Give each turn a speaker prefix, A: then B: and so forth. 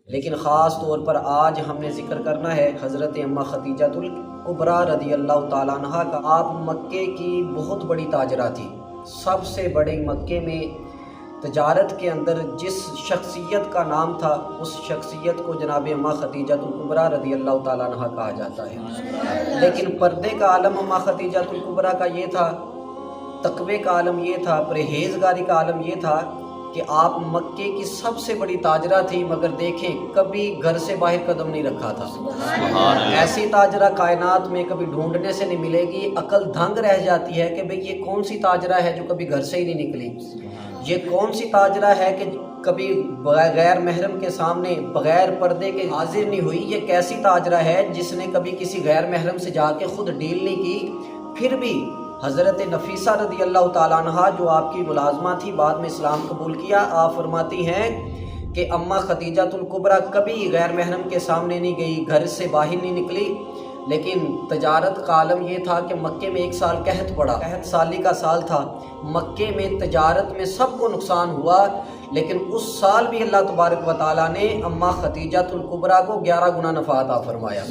A: لیکن خاص طور پر آج ہم نے ذکر کرنا ہے حضرت اماں خدیجہ الکبریٰ رضی اللہ تعالیٰ عنہ کا۔ آپ مکے کی بہت بڑی تاجرہ تھی، سب سے بڑے مکے میں تجارت کے اندر جس شخصیت کا نام تھا اس شخصیت کو جناب اماں خدیجہ الکبریٰ رضی اللہ تعالیٰ عنہ کہا جاتا ہے۔ لیکن پردے کا عالم اماں خدیجہ الکبریٰ کا یہ تھا، تقوی کا عالم یہ تھا، پرہیزگاری کا عالم یہ تھا کہ آپ مکے کی سب سے بڑی تاجرہ تھی، مگر دیکھیں کبھی گھر سے باہر قدم نہیں رکھا تھا۔ ایسی تاجرہ کائنات میں کبھی ڈھونڈنے سے نہیں ملے گی، عقل دھنگ رہ جاتی ہے کہ بھئی یہ کون سی تاجرہ ہے جو کبھی گھر سے ہی نہیں نکلی، یہ کون سی تاجرہ ہے کہ کبھی غیر محرم کے سامنے بغیر پردے کے حاضر نہیں ہوئی، یہ کیسی تاجرہ ہے جس نے کبھی کسی غیر محرم سے جا کے خود ڈیل نہیں کی۔ پھر بھی حضرت نفیسہ رضی اللہ تعالیٰ عنہ جو آپ کی ملازمہ تھی، بعد میں اسلام قبول کیا، آپ فرماتی ہیں کہ اماں خدیجہ الکبریٰ کبھی غیر محرم کے سامنے نہیں گئی، گھر سے باہر نہیں نکلی۔ لیکن تجارت کا عالم یہ تھا کہ مکے میں ایک سال قحط پڑا، قحط سالی کا سال تھا، مکے میں تجارت میں سب کو نقصان ہوا، لیکن اس سال بھی اللہ تبارک و تعالیٰ نے اماں خدیجہ الکبریٰ کو 11 گنا نفع عطا فرمایا۔